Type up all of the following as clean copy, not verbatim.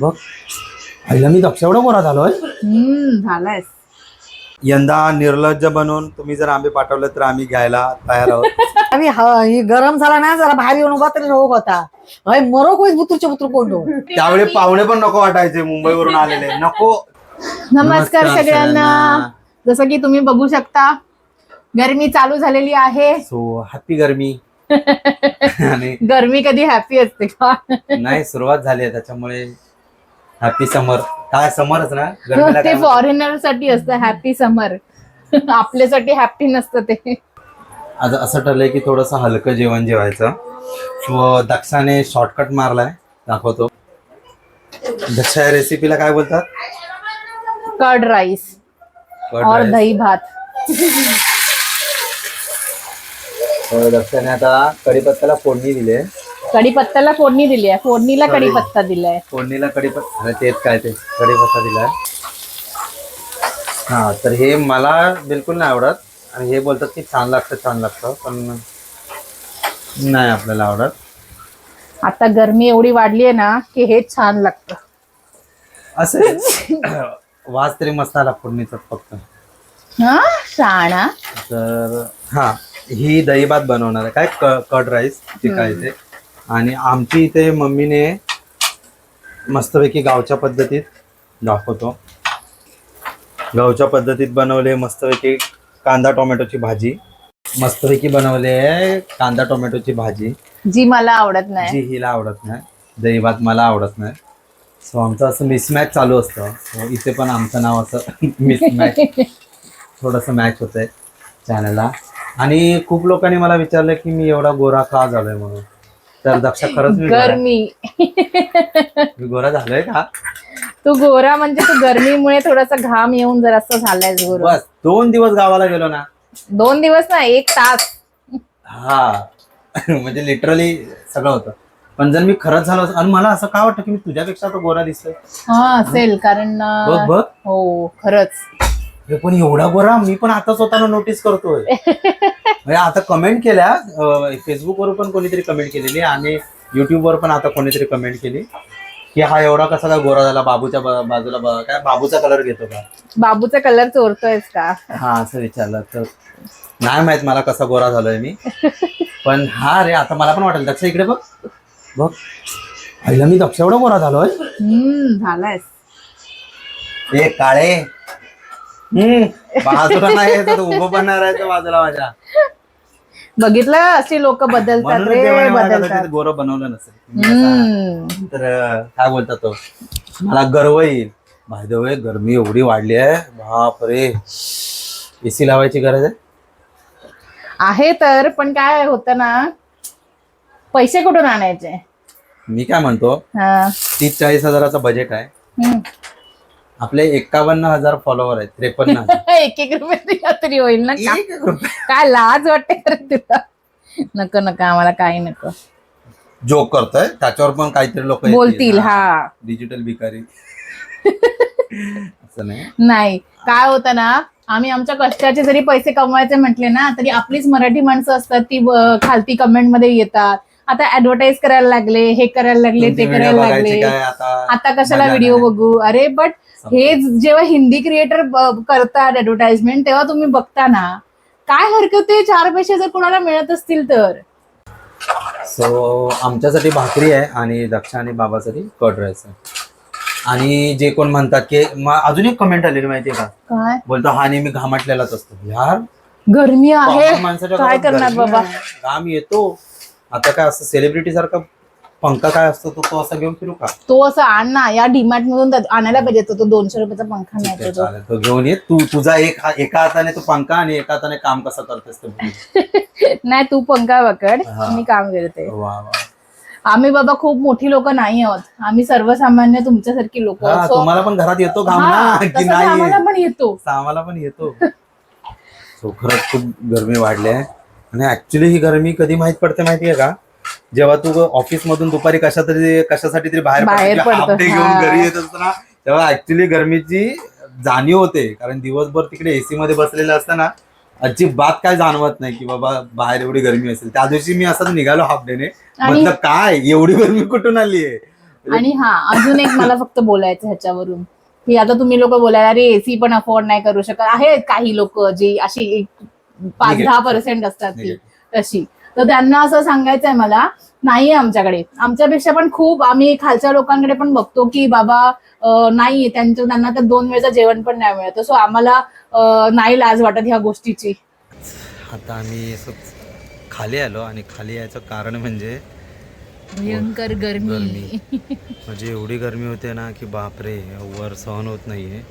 बघ आईला मी दक्ष एवढा गोरा झालोय. झालायस. यंदा निर्लज्ज बनून तुम्ही जर आंबे पाठवले तर आम्ही घ्यायला तयार आहोत. आम्ही ही गरम झाला ना जरा बाहेर येऊन उभा तरी रोग होता. मरो कोण बुतूरचे बुतूर कोंडो. त्यावेळी पाहुणे पण नको वाटायचे मुंबईवरून आलेले नको. नमस्कार सगळ्यांना. जसं की तुम्ही बघू शकता गरमी चालू झालेली आहे. सो हॅपी गरमी. आणि गरमी कधी हॅपी असते का? नाही सुरुवात झाली आहे त्याच्यामुळे हॅपी समर. काय समरच ना गरमीला ते काय म्हणतात? फॉरेनर साठी असतं हॅपी समर. आपल्यासाठी हॅपी नसतं ते. आज असं ठरलंय की थोडंसं हलकं जेवण जेवायचं. व दक्षाने शॉर्टकट मारलाय दाखवतो. दक्ष या रेसिपीला काय बोलतात? कर्ड राईस कर्ड और राईस. दही भात. तर दक्षाने आता कढीपत्त्याला फोडणी दिली आहे. कढीपत्त्याला फोडणी दिली आहे. फोडणीला Sorry. कढीपत्ता दिलाय. फोडणीला कढीपत्ता अरे तेच काय ते कढीपत्ता दिलाय. हा तर हे मला बिलकुल नाही आवडत आणि हे बोलतात की छान लागतं पण नाही आपल्याला आवडत. आता गरमी एवढी वाढली आहे ना की हे छान लागतं. असं वास तरी मस्त आला फोडणीचा फक्त. हा शाणा. तर हा ही दही भात बनवणार आहे काय कर्ड राईस जे काय ते. आणि आमची इथे मम्मीने मस्तपैकी गावच्या पद्धतीत दाखवतो. गावच्या पद्धतीत बनवले मस्तपैकी कांदा टोमॅटोची भाजी. मस्तपैकी बनवले कांदा टोमॅटोची भाजी जी मला आवडत नाही. जी हिला आवडत नाही. दही भात मला आवडत नाही. सो आमचं असं मिसमॅच चालू असतं. So इथे पण आमचं नाव असं मिसमॅच थोडंसं मॅच होतंय चॅनलला. आणि खूप लोकांनी मला विचारलं की मी एवढा गोरा का झालोय म्हणून. तर दक्षा खरंच मी गोरा झालोय का? तू गोरा म्हणजे तू गरमीमुळे थोडासा घाम येऊन जरासं झालाय गोरा. बस 2 दिवस गावाला गेलो ना. 2 दिवस ना 1 तास. हा म्हणजे लिटरली सगळं होतं. पण जर मी खरंच झालो आणि मला असं का वाटतं की मी तुझ्यापेक्षा तो गोरा दिसतोय. हा असेल कारण बघ बघ हो खरंच. हे पण एवढा गोरा मी पण आता स्वतःला नोटीस करतोय. म्हणजे आता कमेंट केल्या फेसबुकवर पण कोणीतरी कमेंट केलेली आणि युट्यूबवर पण आता कोणीतरी कमेंट केली की हा एवढा कसा काय गोरा झाला. बाबूच्या बाजूला काय बाबूचा कलर घेतो का? बाबूचा कलर चोरतोयस का? हा असं विचारलं तर नाही माहित मला कसा गोरा झालोय मी. पण हा रे आता मला पण वाटेल. दक्ष इकडे बघ बघ आईला मी दक्ष एवढा गोरा झालोय. झालायस. ए काळे बाजूला नाही यायचं तू उभं पण नाही राहायचं बाजूला माझ्या. बघितलं अशी लोक बदलतात म्हणूनच रे देवाने मला बदलतात. कदाचित गोरं बनवलं नसेल. तर काय बोलतात तो मला गर्व येईल. बाय द वे गरमी एवढी वाढली आहे बापरे. एसी लावायची गरज आहे तर पण काय होतं ना पैसे कुठून आणायचे? मी काय म्हणतो हा. 30-40 हजाराचं बजेट आहे. हम्म. आपले 51,000 फॉलोवर आहेत. 53,000 एक रुपये दिला तरी होईल ना का? काय लाज वाटते रे तुला? नको नको आम्हाला काही नको. जोक करतोय त्याच्यावर पण काहीतरी लोक बोलतील. हा डिजिटल भिकारी असं नाही. नाही काय होतं ना आम्ही आमच्या कष्टाचे जरी पैसे कमवायचे म्हटले ना तरी आपलीच मराठी माणसं असतात ती खालती कमेंट मध्ये येतात. आता ऍडव्हर्टाईज करायला लागले हे करायला लागले ते करायला लागले. आता कशाला व्हिडिओ बघू. अरे बट हे जेव्हा हिंदी क्रिएटर करतात ऍडव्हर्टाइजमेंट तेव्हा तुम्ही बघता ना काय हरकत आहे 4 पैसे जर कोणाला मिळत असतील तर. सो आमच्यासाठी भाकरी आहे आणि दक्ष आणि बाबासाठी कर्ड राईस आहे. आणि जे कोण म्हणतात की अजून एक कमेंट आलेली माहितीये का? काय बोलतो हा नेहमी घामाटलेलाच असतो. यार गरमी आहे माणसाच्या काय घरात करणार गरमी बाबा. आहे, घाम येतो. आता काय असं सेलिब्रिटी सारखा पंखा काय असतो तो असा घेऊन फिरू का? तो असं आण ना या डीमार्ट मधून आणायला पाहिजे तो 200 रुपयाचा पंखा ठीक आहे, मिळतो तो. चालेल. तो घेऊन ये. तुझा एका हाताने तू पंखा आणि एका हाताने काम कसं करतेस ते बघ. नाही तू पंखा पकड हा. मी काम करते. वा वा. आम्ही बाबा खूप मोठी लोक नाही आहोत. आम्ही सर्वसामान्य तुमच्यासारखी लोक हा, तुम्हाला पण घरात येतो घाम ना की नाही? आम्हाला पण येतो. आम्हाला पण येतो. सो खरंच खूप गरमी वाढली आहे. आणि ऍक्च्युली ही गरमी कधी माहित पडते माहितीये का? जेव्हा तू ऑफिस मधून दुपारी कशासाठी तरी बाहेर पडतो, हाफ डे घेऊन हा. घरी येत असतो ना तेव्हा ऍक्च्युली गरमीची जाणीव होते. कारण दिवसभर तिकडे एसी मध्ये बसलेलं असताना अजिबात काय जाणवत नाही की बाबा बाहेर एवढी गरमी असेल. त्या दिवशी मी असंच निघालो हाफ डेने. म्हटलं काय एवढी गरमी कुठून आली आहे. आणि हा अजून एक मला फक्त बोलायचं ह्याच्यावरून की आता तुम्ही लोक बोलायला अरे एसी पण अफोर्ड नाही करू शकत. आहेत काही लोक जी अशी 5-10% असतात ती तशी, तर त्यांना असं सांगायचंय मला, नाहीये आमच्याकडे. आमच्यापेक्षा पण खूप आम्ही खालच्या लोकांकडे पण बघतो की बाबा नाही त्यांना तर 2 वेळचं जेवण पण नाही मिळत. सो आम्हाला नाही लाज वाटत ह्या गोष्टीची. आता आम्ही असंच खाली आलो आणि खाली यायचं कारण म्हणजे भयंकर गरमी. म्हणजे एवढी गरमी होते ना की बापरे, वर सहन होत नाहीये.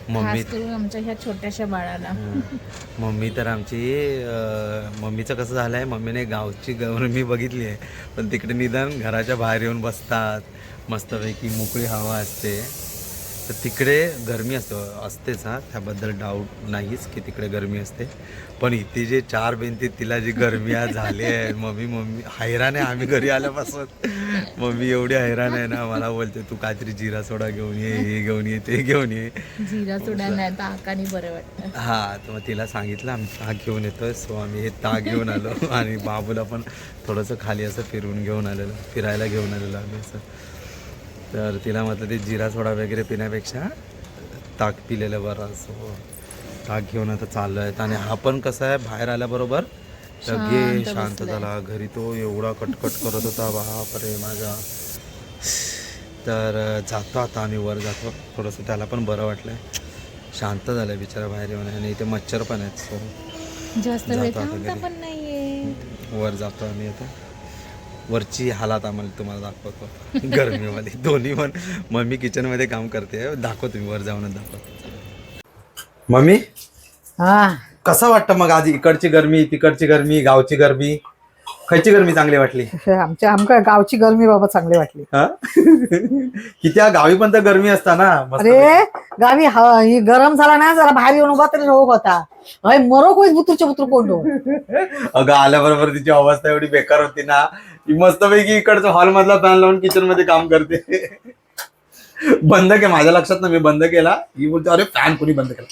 मम्मी खास करून आमच्या ह्या छोट्याशा बाळाला. मम्मी तर आमची मम्मीचं कसं झालं आहे, मम्मीने गावची गरमी बघितली आहे, पण तिकडे निदान घराच्या बाहेर येऊन बसतात, मस्तपैकी मोकळी हवा असते. तर तिकडे गरमी असतेच हा, त्याबद्दल डाऊट नाहीच की तिकडे गरमी असते. पण इथे जे 4 भिंतीत तिला जी गरमी आज झाली आहे, मम्मी हैराण आहे. आम्ही घरी आल्यापासून मम्मी एवढी हैराण आहे ना, मला बोलते तू काहीतरी जिरा सोडा घेऊन ये, हे घेऊन ये, ते घेऊन ये. जिरा सोडा नाही तर आकानी बरं वाटतं. हां, तर मग तिला सांगितलं आम्ही ताक घेऊन येतोय. सो आम्ही हे ताक घेऊन आलो आणि बाबूला पण थोडंसं खाली असं फिरायला घेऊन आलेलो आम्ही असं. तर तिला म्हटलं ते जिरा सोडा वगैरे पिण्यापेक्षा ताक पिलेलं बरं. असं ताक घेऊन आता चाललो आहेत. आणि हा पण कसा आहे, बाहेर आल्याबरोबर लगे शांत झाला. घरी तो एवढा कटकट करत होता, बापरे माझा. तर जातो आता आम्ही वर जातो, थोडंसं त्याला पण बरं वाटलं आहे, शांत झालं आहे बिचारा बाहेर येऊन. आणि इथे मच्छर पण आहेत. सो जास्त वेळ जातो आता थांबता घरी. पण नाहीये. वर जातो आम्ही आता. वरची हालात आम्हाला तुम्हाला दाखवतो गरमीमध्ये. दोन्ही पण मम्मी किचनमध्ये काम करते, दाखवतो मी वर जाऊनच दाखवतो. मम्मी हा कसं वाटतं मग आज इकडची गरमी, तिकडची गरमी, गावची गरमी, खायची गरमी चांगली वाटली? आमच्या गावची गरमी बाबा चांगली वाटली. हा की त्या गावी पण तर गरमी असता ना मस्त. अरे गावी ही गरम झाला ना, जरा बाहेर येऊन उभा तरी रोग होता. मरो कोण बुतूरच्या बुतूर कोंड. अगं आल्याबरोबर तिची अवस्था एवढी बेकार होती ना, की मस्तपैकी इकडचं हॉल मधला फॅन लावून किचन मध्ये काम करते. बंद के माझ्या लक्षात ना, मी बंद केला. ही बोलते अरे फॅन कोणी बंद केला.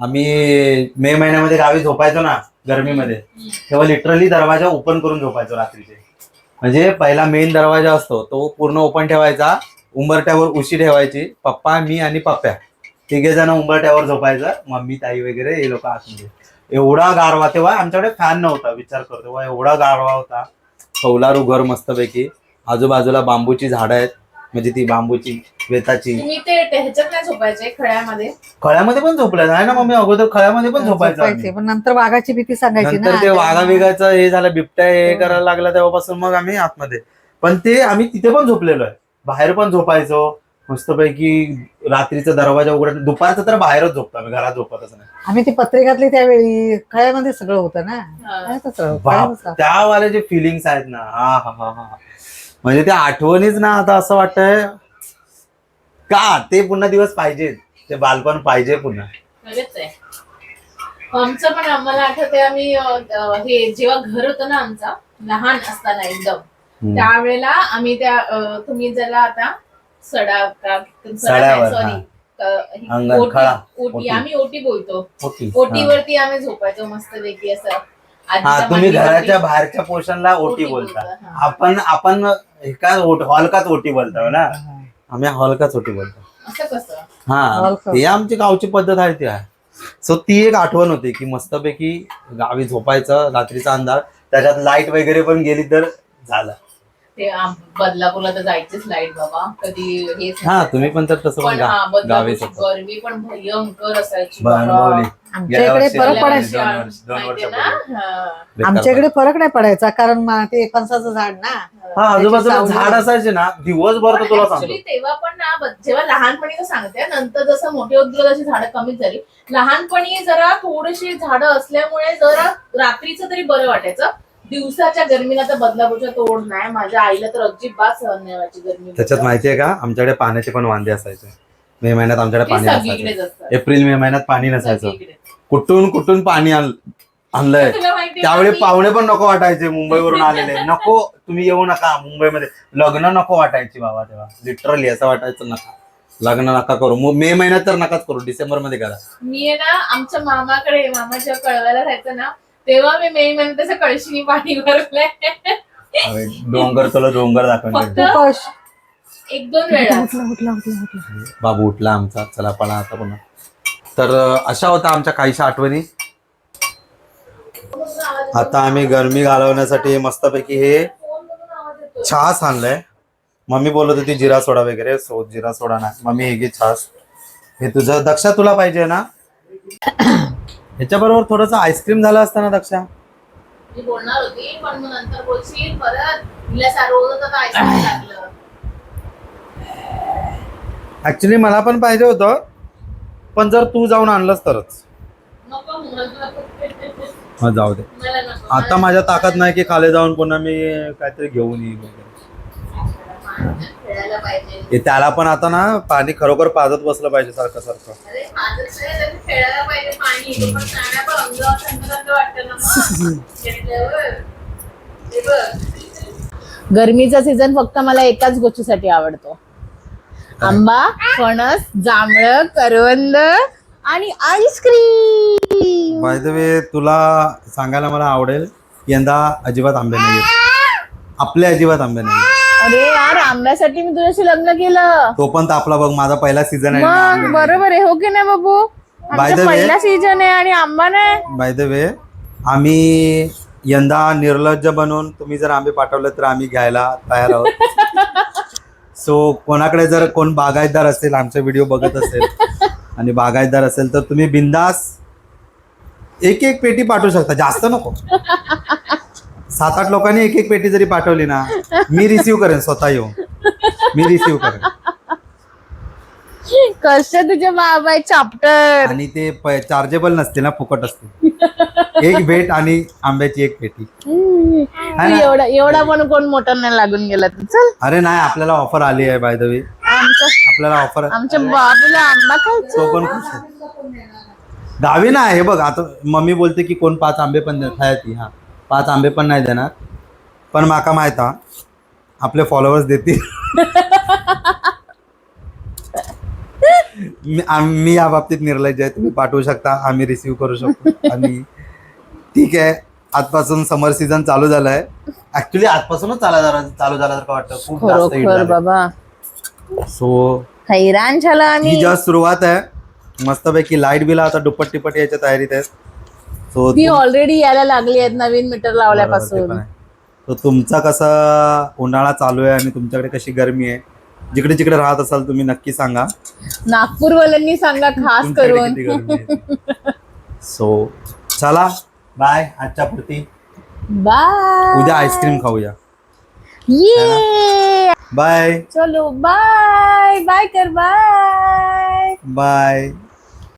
आम्ही मे महिन्यामध्ये गावी झोपायचो ना गरमीमध्ये, तेव्हा लिटरली दरवाजा ओपन करून झोपायचो रात्रीचे. म्हणजे पहिला मेन दरवाजा असतो तो पूर्ण ओपन ठेवायचा, उंबरट्यावर उशी ठेवायची, पप्पा मी आणि पप्प्या 3 जण उंबरट्यावर झोपायचं, मम्मी ताई वगैरे हे लोक आतमध्ये. एवढा गारवा, तेव्हा आमच्याकडे फॅन नव्हता, विचार करतो तेव्हा एवढा गारवा होता. कौलारू घर मस्तपैकी, आजूबाजूला बांबूची झाडं आहेत, म्हणजे ती बांबूची वेताची. तुम्ही ते ह्याच्यात नाही झोपायचे खळ्यामध्ये? खळ्यामध्ये पण झोपलाय आहे ना मम्मी, अगोदर खळ्यामध्ये पण झोपायचं आम्ही. पण नंतर वाघाची भीती सांगायची ना. नंतर ते वाघा बिघाचं हे झालं, बिबट्या हे करायला लागला, तेव्हापासून मग आम्ही आतमध्ये. पण ते आम्ही तिथे पण झोपलेलो आहे, बाहेर पण झोपायचो मस्तपैकी. रात्रीचा दरवाजा उघडत, दुपारचं तर बाहेरच झोपतो आम्ही, घरात झोपतच नाही. आम्ही ती पत्रे घातली त्यावेळी खळ्यामध्ये सगळं होतं ना. त्यावाले जे फिलिंग्स आहेत ना, हा हा हा हा, म्हणजे त्या आठवणीच ना. आता असं वाटतंय का ते पुन्हा दिवस पाहिजेत, ते बालपण पाहिजे पुन्हा. आमचं पण आम्हाला आठवते, आम्ही हे जेव्हा घर होतं ना आमचा लहान असताना एकदम, त्यावेळेला आम्ही त्या तुम्ही ज्याला आता सड्यावर, ओटी, आम्ही ओटी बोलतो, ओटीवरती आम्ही झोपायचो मस्त पैकी असं. हा, तुम्ही घराच्या बाहेरच्या पोर्शनला ओटी बोलता, आपण काय हॉलकाच ओटी बोलतो ना, आम्ही हॉलकाच ओटी बोलतो. असं कसं? हा, ही आमची गावची पद्धत आहे ती आहे. सो ती एक आठवण होती की मस्तपैकी गावी झोपायचं, रात्रीचा अंधार, त्याच्यात लाईट वगैरे पण गेली तर झालं. ते बदलापूरला तर जायचीच लाईट बाबा, कधी हेच. हा, तुम्ही पण तर तसं पण गावीच गरमी पण भयंकर असायची. आमच्या इकडे फरक पडायचा. आमच्या इकडे फरक नाही पडायचा, कारण ते फणसाचं झाड ना, हा आजूबाजूला झाड असायचे ना, दिवसभर तर तुला सांगतो. तेव्हा पण ना, जेव्हा लहानपणी सांगते, नंतर जसं मोठे होत गेलं तशी झाडं कमीच झाली. लहानपणी जरा थोडीशी झाडं असल्यामुळे जरा रात्रीचं तरी बरं वाटायचं. दिवसाच्या गरमीला तर बदलापूरच्या तोड नाही. माझ्या आईला तर अजिबात सहन नाही व्हायची गरमी. त्याच्यात माहितीये का, आमच्याकडे पाण्याचे पण वांदे असायचे. मे महिन्यात आमच्याकडे पाणी नसायचं, एप्रिल मे महिन्यात पाणी नसायचं. कुठून पाणी आणलंय. त्यावेळी पाहुणे पण नको वाटायचे, मुंबईवरून आलेले, नको तुम्ही येऊ नका मुंबईमध्ये. लग्न नको वाटायची बाबा तेव्हा, लिटरली असं वाटायचं नका लग्न नका करू. मे महिन्यात तर नकाच करू, डिसेंबर मध्ये करा. मी आहे ना आमच्या मामाकडे, मामा जेव्हा कळवायला राहायचं ना, तेव्हा मी मे महिन्यात त्याचं कळशीने पाणी भरलंय. डोंगर तुला डोंगर दाखवलं. 1-2 वेळा. बाबू उठला आमचा, चला पळा आता पुन्हा. तर अशा होता आमच्या काहीशा आठवणी. आता आम्ही गरमी घालवण्यासाठी मस्तपैकी हे छास आणलंय. मम्मी बोलत होती जिरा सोडा वगैरे, सो जिरा सोडा नाही. मम्मी हे घे छास. हे तुझं दक्षा, तुला पाहिजे ना? ह्याच्याबरोबर थोडंसं आईस्क्रीम झालं असतं ना दक्षा? मी बोलणार होती पण मग नंतर बोलशील परत तिला रोज आता आईस्क्रीम लागलं. ऍक्च्युली मला पण पाहिजे होतं, पण जर तू जाऊन आणलंस तरच. नको मला जाऊ दे, नको. आता माझ्या ताकद नाही की खाली जाऊन पुन्हा मी काहीतरी घेऊन येईल वगैरे. खेळायला पाहिजे. हे त्याला पण आता ना पाणी खरोखर पाजत बसलं पाहिजे सारखं सारखं. अरे आजच नाही तर खेळायला पाहिजे पाणी. तो पण चांगला पण अंगावर थंड थंड वाटतं ना मग घेतल्यावर. हे बघ, गरमीचा सीझन फक्त मला एकाच गोष्टीसाठी आवडतो. आंबा, फणस, जांभळं, करवंद आणि आईस्क्रीम. बाय द वे तुला सांगायला मला आवडेल, यंदा अजिबात आंबे नाही आपले, अजिबात आंबे नाही. अरे यार, आंब्यासाठी मी तुझ्याशी लग्न केलं. तो पण तापला बघ, माझा पहिला सीझन आहे. मग बरोबर आहे, हो की नाही बाबू? By the आमचा way- पहिला सीझन आहे आणि आंबा नाही. बाय द वे आम्ही यंदा निर्लज्ज बनून, तुम्ही जर आंबे पाठवले तर आम्ही घ्यायला तयार आहोत. सो कोणाकडे जर कोण बागायतदार असेल, आमचा व्हिडिओ बघत असेल आणि बागायतदार असेल तर तुम्ही बिंदास 1-1 पेटी पाठवू शकता, जास्त नको. 7-8 लोकांनी 1-1 पेटी जरी पाठवली ना, मी रिसीव करेन स्वतः येऊन, मी रिसीव करेन. कसे तुझे बाबा आहे चाप्टर. आणि ते चार्जेबल नसते ना, फुकट असते. एक भेट आणि आंब्याची 1 पेटी. एवढा पण कोण मोटर नाही लागून गेला तर चल. अरे नाही, आपल्याला ऑफर आली आहे बाय द वे. आपल्याला ऑफर, आमच्या बाबूला आंबा खायचा. तो पण खुश आहे. दहावी ना हे बघ, आता मम्मी बोलते की कोण 5 आंबे पण खायची. हा, 5 आंबे पण नाही देणार, पण माका माहित हा आपले फॉलोअर्स देतील. मी या बाबतीत निर्लज्ज आहे. तुम्ही पाठवू शकता, आम्ही रिसीव करू शकतो. आणि ठीक आहे, आजपासून समर सीझन चालू झालाय. ऍक्च्युली आजपासूनच चालू झाला का वाटतं, खूप जास्त heat झालंय. बाबा सो हैराण झाला ही आम्ही. जस्ट सुरुवात आहे. मस्तपैकी लाईट बिल आता दुप्पट टिप्पट याच्या तयारीत आहे. सो ती ऑलरेडी यायला लागली आहेत नवीन मीटर लावल्यापासून. तो तुमचा कसा उन्हाळा चालू आहे आणि तुमच्याकडे कशी गरमी आहे, जिकडे जिकडे राहत असाल तुम्ही नक्की सांगा. नागपूरवाल्यांनी सांगा खास तुमच्याकडे करून. किती गरमी आहे. सो चला बाय आजच्या पुरती. बाय. उद्या आईस्क्रीम खाऊया. ये बाय चलो बाय बाय कर बाय. बाय.